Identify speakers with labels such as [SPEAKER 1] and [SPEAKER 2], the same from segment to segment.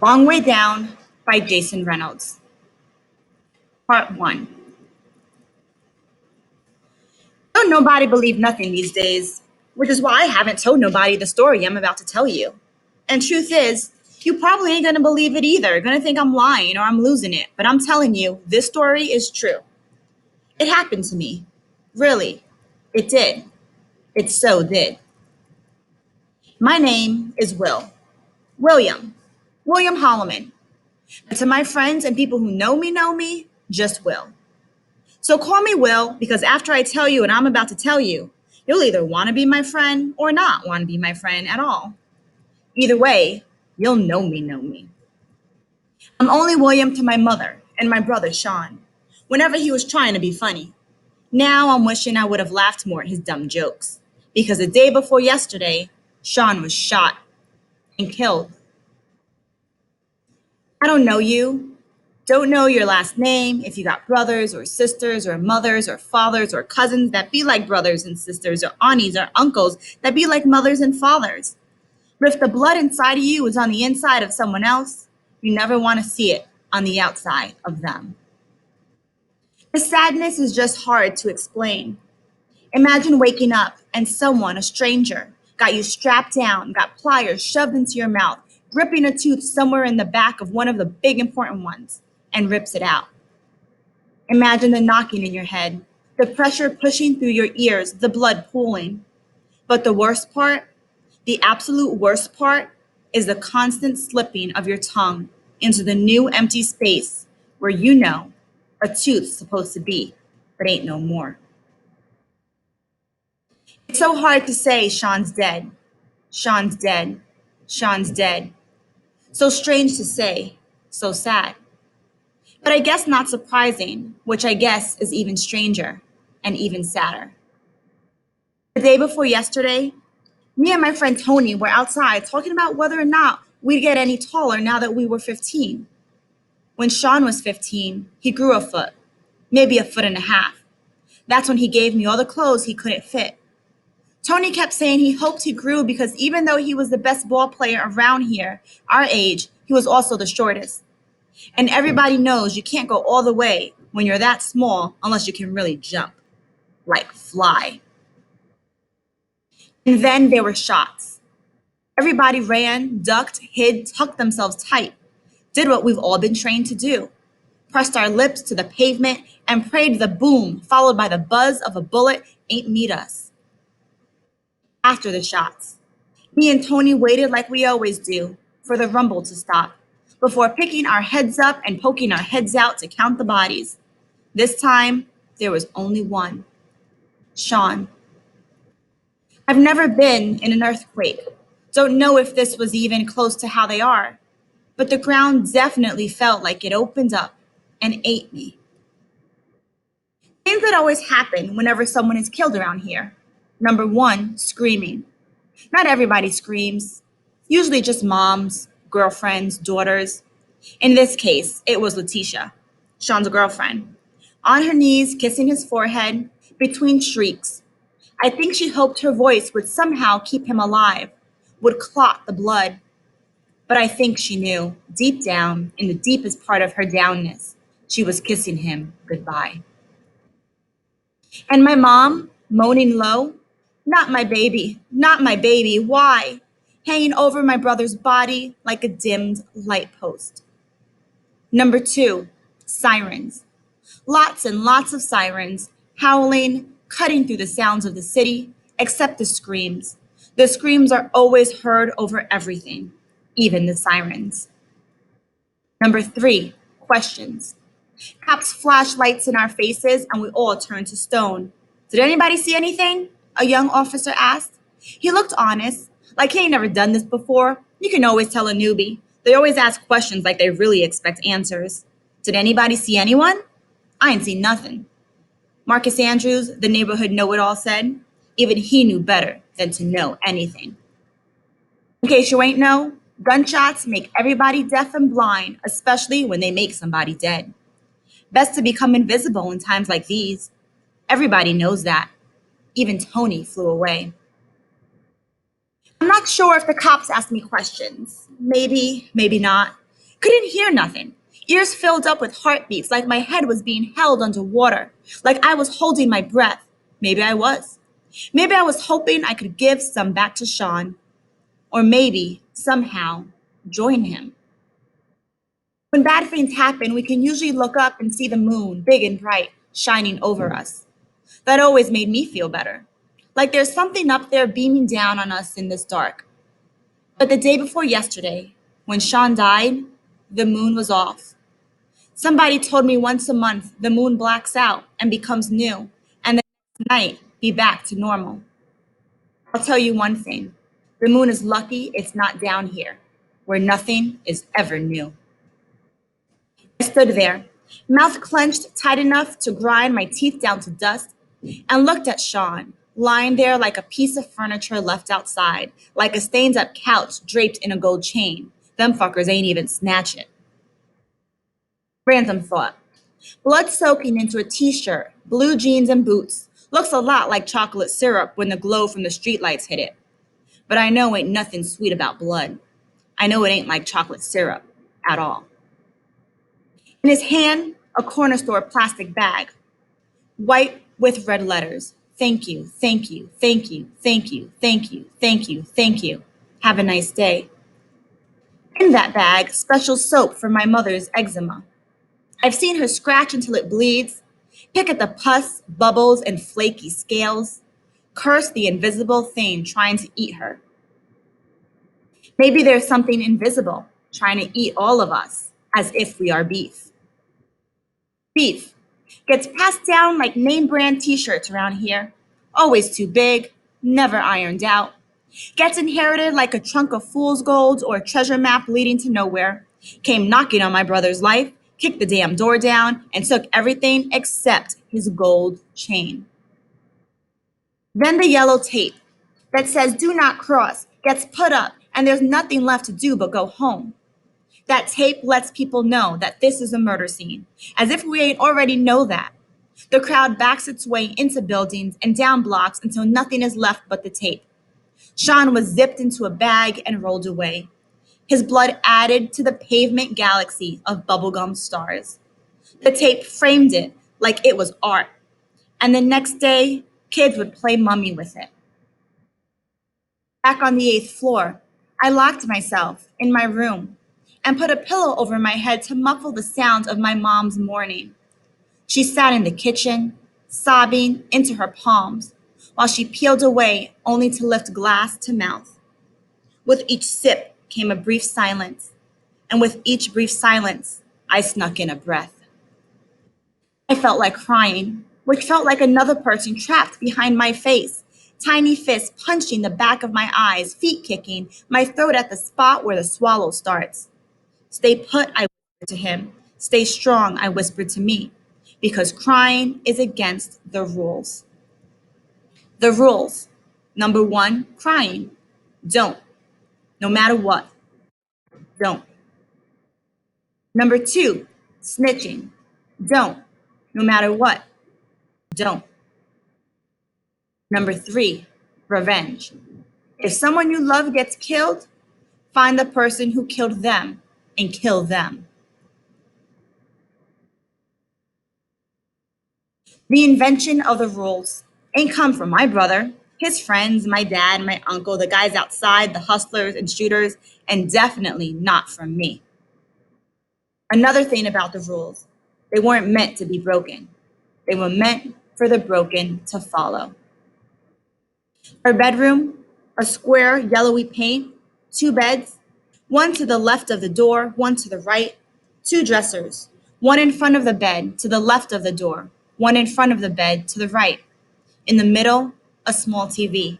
[SPEAKER 1] Long Way Down by Jason Reynolds. Part 1. Don't nobody believe nothing these days, which is why I haven't told nobody the story I'm about to tell you. And truth is, you probably ain't gonna believe it either, gonna think I'm lying or I'm losing it, but I'm telling you, this story is true. It happened to me. Really. It did. It so did. My name is William. William Holloman. But to my friends and people who know me, just Will. So call me Will because after I tell you what I'm about to tell you, you'll either want to be my friend or not want to be my friend at all. Either way, you'll know me. I'm only William to my mother and my brother Sean, whenever he was trying to be funny. Now I'm wishing I would have laughed more at his dumb jokes, because the day before yesterday, Sean was shot and killed. I don't know you, don't know your last name, if you got brothers or sisters or mothers or fathers or cousins that be like brothers and sisters or aunties or uncles that be like mothers and fathers. But if the blood inside of you is on the inside of someone else, you never want to see it on the outside of them. The sadness is just hard to explain. Imagine waking up and someone, a stranger, got you strapped down, got pliers shoved into your mouth, ripping a tooth somewhere in the back of one of the big important ones, and rips it out. Imagine the knocking in your head, the pressure pushing through your ears, the blood pooling. But the worst part, the absolute worst part, is the constant slipping of your tongue into the new empty space where you know a tooth's supposed to be, but ain't no more. It's so hard to say Sean's dead. Sean's dead. Sean's dead. So strange to say. So sad. But I guess not surprising, which I guess is even stranger and even sadder. The day before yesterday, me and my friend Tony were outside talking about whether or not we'd get any taller now that we were 15. When Sean was 15, he grew a foot, maybe a foot and a half. That's when he gave me all the clothes he couldn't fit. Tony kept saying he hoped he grew because even though he was the best ball player around here, our age, he was also the shortest. And everybody knows you can't go all the way when you're that small unless you can really jump, like fly. And then there were shots. Everybody ran, ducked, hid, tucked themselves tight, did what we've all been trained to do, pressed our lips to the pavement and prayed the boom followed by the buzz of a bullet ain't meet us. After the shots, me and Tony waited like we always do for the rumble to stop before picking our heads up and poking our heads out to count the bodies. This time, there was only one, Sean. I've never been in an earthquake. Don't know if this was even close to how they are, but the ground definitely felt like it opened up and ate me. Things that always happen whenever someone is killed around here. Number one, screaming. Not everybody screams, usually just moms, girlfriends, daughters. In this case, it was Letitia, Sean's girlfriend, on her knees, kissing his forehead, between shrieks. I think she hoped her voice would somehow keep him alive, would clot the blood. But I think she knew, deep down, in the deepest part of her downness, she was kissing him goodbye. And my mom, moaning low, not my baby, why? Hanging over my brother's body like a dimmed light post. Number two, sirens. Lots and lots of sirens, howling, cutting through the sounds of the city, except the screams. The screams are always heard over everything, even the sirens. Number three, questions. Cops flash lights in our faces and we all turn to stone. Did anybody see anything? A young officer asked. He looked honest, like he ain't never done this before. You can always tell a newbie. They always ask questions like they really expect answers. Did anybody see anyone? I ain't seen nothing. Marcus Andrews, the neighborhood know-it-all, said. Even he knew better than to know anything. In case you ain't know, gunshots make everybody deaf and blind, especially when they make somebody dead. Best to become invisible in times like these. Everybody knows that. Even Tony flew away. I'm not sure if the cops asked me questions. Maybe, maybe not. Couldn't hear nothing. Ears filled up with heartbeats like my head was being held underwater, like I was holding my breath. Maybe I was. Maybe I was hoping I could give some back to Sean, or maybe, somehow, join him. When bad things happen, we can usually look up and see the moon, big and bright, shining over us. That always made me feel better. Like there's something up there beaming down on us in this dark. But the day before yesterday, when Sean died, the moon was off. Somebody told me once a month the moon blacks out and becomes new, and the next night be back to normal. I'll tell you one thing, the moon is lucky it's not down here, where nothing is ever new. I stood there, mouth clenched tight enough to grind my teeth down to dust, and looked at Sean, lying there like a piece of furniture left outside, like a stained up couch draped in a gold chain. Them fuckers ain't even snatch it. Random thought. Blood soaking into a t-shirt, blue jeans and boots. Looks a lot like chocolate syrup when the glow from the streetlights hit it. But I know ain't nothing sweet about blood. I know it ain't like chocolate syrup at all. In his hand, a corner store plastic bag, white with red letters. Thank you, thank you, thank you, thank you, thank you, thank you, thank you. Have a nice day. In that bag, special soap for my mother's eczema. I've seen her scratch until it bleeds, pick at the pus, bubbles, and flaky scales, curse the invisible thing trying to eat her. Maybe there's something invisible trying to eat all of us, as if we are beef. Beef gets passed down like name brand t-shirts around here, always too big, never ironed out. Gets inherited like a trunk of fool's gold or a treasure map leading to nowhere. Came knocking on my brother's life, kicked the damn door down, and took everything except his gold chain. Then the yellow tape that says do not cross gets put up, and there's nothing left to do but go home. That tape lets people know that this is a murder scene, as if we ain't already know that. The crowd backs its way into buildings and down blocks until nothing is left but the tape. Sean was zipped into a bag and rolled away. His blood added to the pavement galaxy of bubblegum stars. The tape framed it like it was art, and the next day, kids would play mummy with it. Back on the eighth floor, I locked myself in my room and put a pillow over my head to muffle the sound of my mom's mourning. She sat in the kitchen, sobbing into her palms, while she peeled away only to lift glass to mouth. With each sip came a brief silence, and with each brief silence, I snuck in a breath. I felt like crying, which felt like another person trapped behind my face, tiny fists punching the back of my eyes, feet kicking, my throat at the spot where the swallow starts. Stay put, I whispered to him. Stay strong, I whispered to me, because crying is against the rules. The rules. Number one, crying. Don't. No matter what. Don't. Number two, snitching. Don't. No matter what. Don't. Number three, revenge. If someone you love gets killed, find the person who killed them and kill them. The invention of the rules ain't come from my brother, his friends, my dad, my uncle, the guys outside, the hustlers and shooters, and definitely not from me. Another thing about the rules, they weren't meant to be broken. They were meant for the broken to follow. Her bedroom, a square yellowy paint, two beds, one to the left of the door, one to the right, two dressers, one in front of the bed to the left of the door, one in front of the bed to the right. In the middle, a small TV.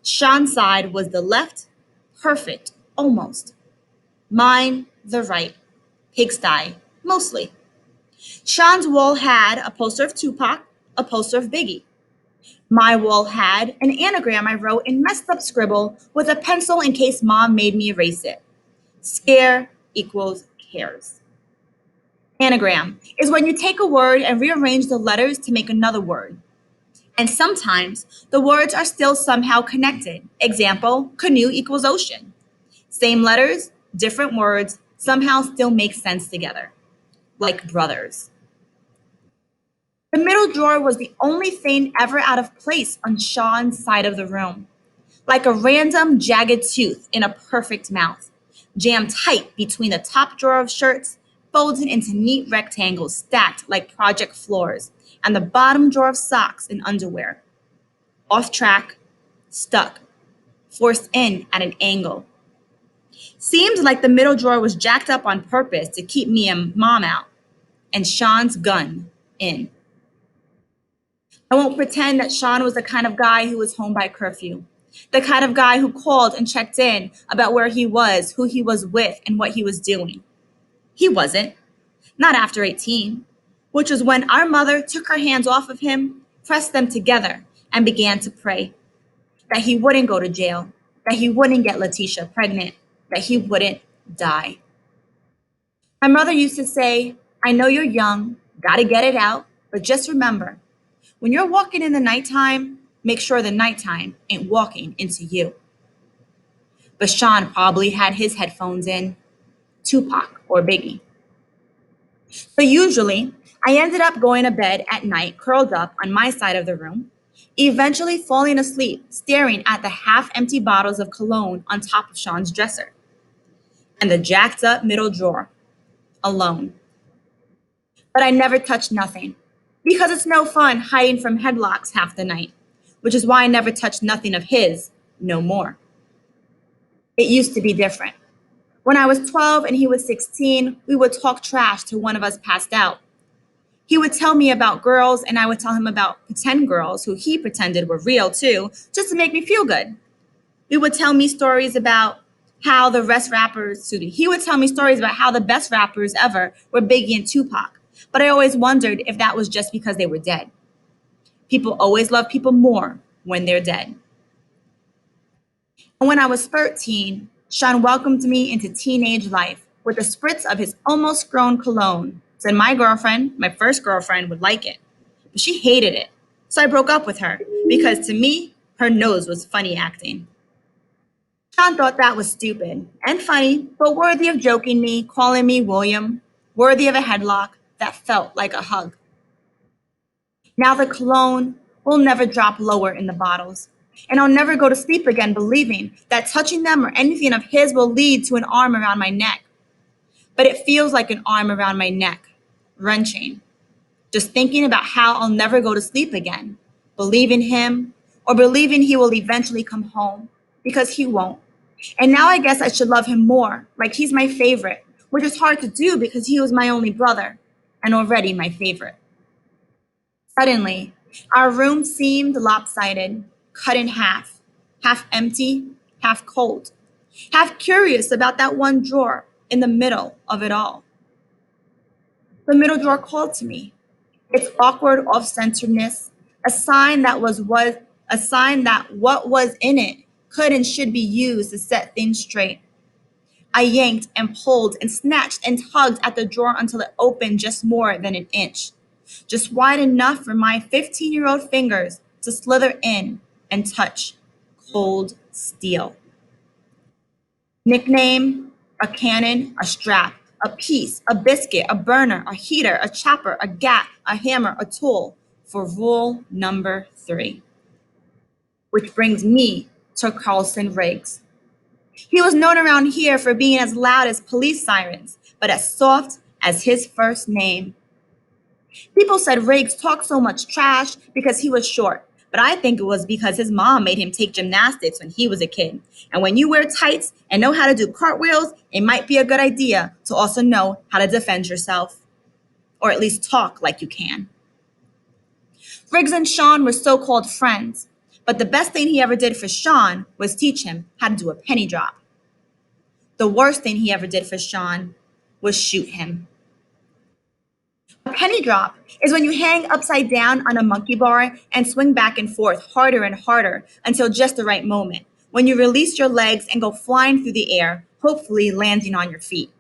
[SPEAKER 1] Sean's side was the left, perfect, almost. Mine, the right, pigsty, mostly. Sean's wall had a poster of Tupac, a poster of Biggie. My wall had an anagram I wrote in messed up scribble with a pencil in case mom made me erase it. Scare equals cares. Anagram is when you take a word and rearrange the letters to make another word. And sometimes the words are still somehow connected. Example, canoe equals ocean. Same letters, different words, somehow still make sense together, like brothers. The middle drawer was the only thing ever out of place on Sean's side of the room, like a random jagged tooth in a perfect mouth, jammed tight between the top drawer of shirts, folded into neat rectangles stacked like project floors, and the bottom drawer of socks and underwear. Off track, stuck, forced in at an angle. Seemed like the middle drawer was jacked up on purpose to keep me and Mom out, and Sean's gun in. I won't pretend that Sean was the kind of guy who was home by curfew. The kind of guy who called and checked in about where he was, who he was with, and what he was doing. He wasn't. Not after 18, which was when our mother took her hands off of him, pressed them together, and began to pray that he wouldn't go to jail, that he wouldn't get Letitia pregnant, that he wouldn't die. My mother used to say, I know you're young, gotta get it out, but just remember, when you're walking in the nighttime, make sure the nighttime ain't walking into you. But Sean probably had his headphones in, Tupac or Biggie. So usually, I ended up going to bed at night curled up on my side of the room, eventually falling asleep staring at the half empty bottles of cologne on top of Sean's dresser and the jacked up middle drawer, alone. But I never touched nothing because it's no fun hiding from headlocks half the night, which is why I never touched nothing of his no more. It used to be different. When I was 12 and he was 16, we would talk trash till one of us passed out. He would tell me about girls, and I would tell him about pretend girls who he pretended were real too, just to make me feel good. We would tell me stories about how the best rappers, excuse me, he would tell me stories about how the best rappers ever were Biggie and Tupac. But I always wondered if that was just because they were dead. People always love people more when they're dead. And when I was 13, Sean welcomed me into teenage life with a spritz of his almost grown cologne. Said my girlfriend, my first girlfriend, would like it. But she hated it. So I broke up with her because to me, her nose was funny acting. Sean thought that was stupid and funny, but worthy of joking me, calling me William, worthy of a headlock that felt like a hug. Now the cologne will never drop lower in the bottles. And I'll never go to sleep again believing that touching them or anything of his will lead to an arm around my neck. But it feels like an arm around my neck, wrenching. Just thinking about how I'll never go to sleep again, believing him or believing he will eventually come home, because he won't. And now I guess I should love him more, like he's my favorite, which is hard to do because he was my only brother and already my favorite. Suddenly, our room seemed lopsided, cut in half empty, half cold, half curious about that one drawer in the middle of it all. The middle drawer called to me, its awkward off-centeredness, a sign that a sign that what was in it could and should be used to set things straight. I yanked and pulled and snatched and tugged at the drawer until it opened just more than an inch, just wide enough for my 15-year-old fingers to slither in and touch cold steel. Nickname, a cannon, a strap, a piece, a biscuit, a burner, a heater, a chopper, a gat, a hammer, a tool for rule number 3. Which brings me to Carlson Riggs. He was known around here for being as loud as police sirens, but as soft as his first name. People said Riggs talked so much trash because he was short, but I think it was because his mom made him take gymnastics when he was a kid. And when you wear tights and know how to do cartwheels, it might be a good idea to also know how to defend yourself, or at least talk like you can. Riggs and Sean were so-called friends, but the best thing he ever did for Sean was teach him how to do a penny drop. The worst thing he ever did for Sean was shoot him. A penny drop is when you hang upside down on a monkey bar and swing back and forth harder and harder until just the right moment, when you release your legs and go flying through the air, hopefully landing on your feet.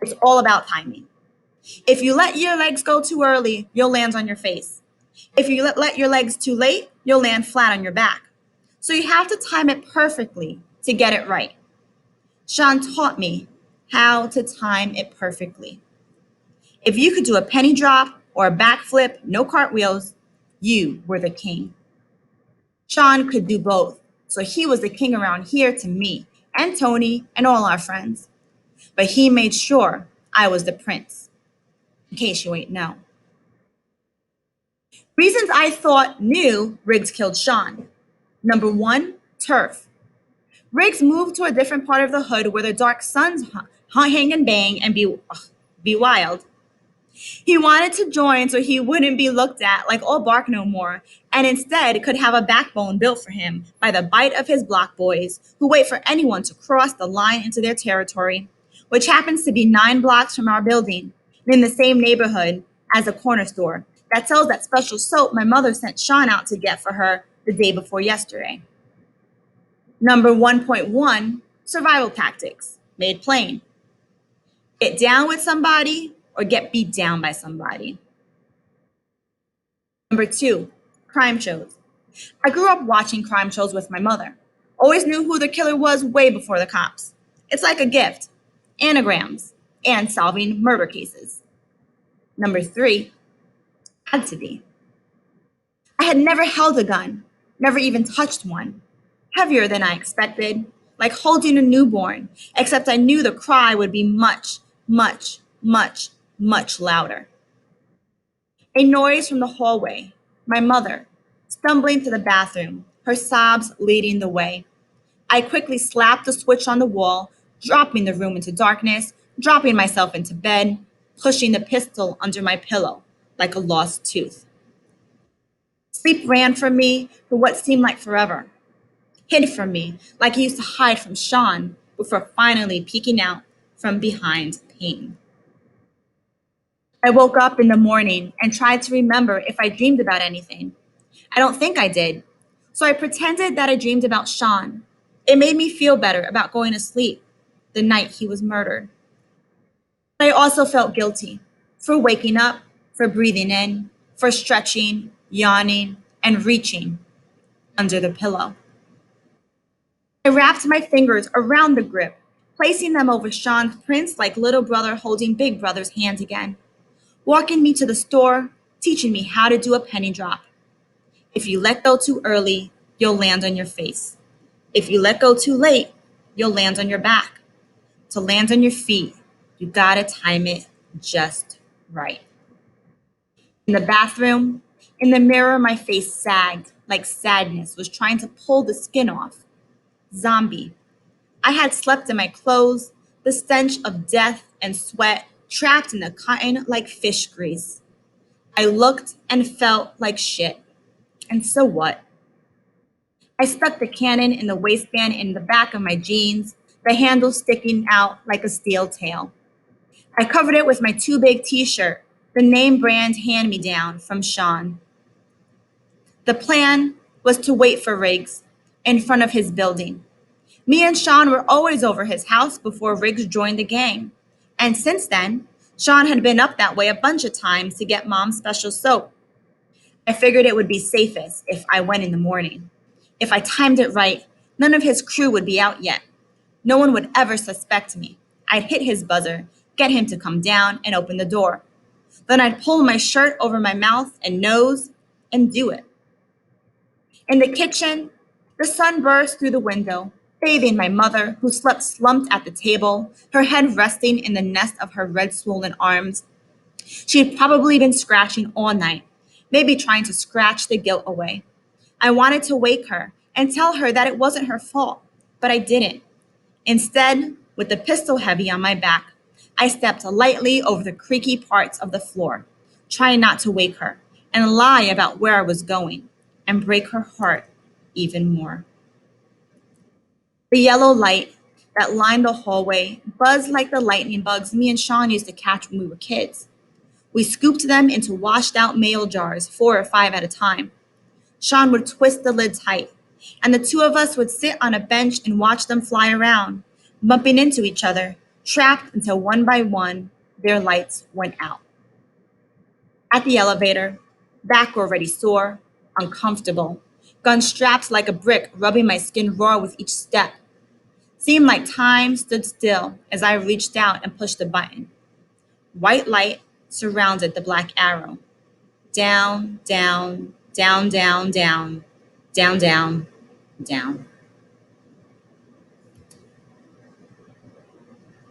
[SPEAKER 1] It's all about timing. If you let your legs go too early, you'll land on your face. If you let your legs too late, you'll land flat on your back. So you have to time it perfectly to get it right. Sean taught me how to time it perfectly. If you could do a penny drop or a backflip, no cartwheels, you were the king. Sean could do both, so he was the king around here to me and Tony and all our friends. But he made sure I was the prince, in case you ain't know. Reasons I thought knew Riggs killed Sean. Number one, turf. Riggs moved to a different part of the hood where the dark suns hang and bang and be wild. He wanted to join so he wouldn't be looked at like all bark no more, and instead could have a backbone built for him by the bite of his block boys who wait for anyone to cross the line into their territory, which happens to be 9 blocks from our building, in the same neighborhood as a corner store that sells that special soap my mother sent Sean out to get for her the day before yesterday. Number 1.1, survival tactics, made plain. Get down with somebody or get beat down by somebody. Number two, crime shows. I grew up watching crime shows with my mother. Always knew who the killer was way before the cops. It's like a gift. Anagrams and solving murder cases. Number three, had to be. I had never held a gun, never even touched one. Heavier than I expected, like holding a newborn, except I knew the cry would be much, much, much, much louder. A noise from the hallway. My mother, stumbling to the bathroom, her sobs leading the way. I quickly slapped the switch on the wall, dropping the room into darkness, dropping myself into bed, pushing the pistol under my pillow like a lost tooth. Sleep ran from me for what seemed like forever, hid from me like he used to hide from Sean before finally peeking out from behind pain. I woke up in the morning and tried to remember if I dreamed about anything. I don't think I did. So I pretended that I dreamed about Sean. It made me feel better about going to sleep the night he was murdered. But I also felt guilty for waking up, for breathing in, for stretching, yawning, and reaching under the pillow. I wrapped my fingers around the grip, placing them over Sean's prints like little brother holding big brother's hand again, walking me to the store, teaching me how to do a penny drop. If you let go too early, you'll land on your face. If you let go too late, you'll land on your back. To land on your feet, you gotta time it just right. In the bathroom, in the mirror, my face sagged like sadness was trying to pull the skin off. Zombie. I had slept in my clothes, the stench of death and sweat trapped in the cotton like fish grease. I looked and felt like shit. And so what? I stuck the cannon in the waistband in the back of my jeans, the handle sticking out like a steel tail. I covered it with my too big t-shirt, the name brand hand-me-down from Sean. The plan was to wait for Riggs in front of his building. Me and Sean were always over his house before Riggs joined the gang. And since then, Sean had been up that way a bunch of times to get Mom's special soap. I figured it would be safest if I went in the morning. If I timed it right, none of his crew would be out yet. No one would ever suspect me. I'd hit his buzzer, get him to come down and open the door. Then I'd pull my shirt over my mouth and nose and do it. In the kitchen, the sun burst through the window, bathing my mother, who slept slumped at the table, her head resting in the nest of her red swollen arms. She had probably been scratching all night, maybe trying to scratch the guilt away. I wanted to wake her and tell her that it wasn't her fault, but I didn't. Instead, with the pistol heavy on my back, I stepped lightly over the creaky parts of the floor, trying not to wake her and lie about where I was going and break her heart even more. The yellow light that lined the hallway buzzed like the lightning bugs me and Sean used to catch when we were kids. We scooped them into washed out mail jars, 4 or 5 at a time. Sean would twist the lid tight, and the two of us would sit on a bench and watch them fly around, bumping into each other, trapped until one by one their lights went out. At the elevator, back already sore, uncomfortable, gun strapped like a brick rubbing my skin raw with each step. Seemed like time stood still as I reached out and pushed the button. White light surrounded the black arrow. Down, down, down, down, down, down, down, down.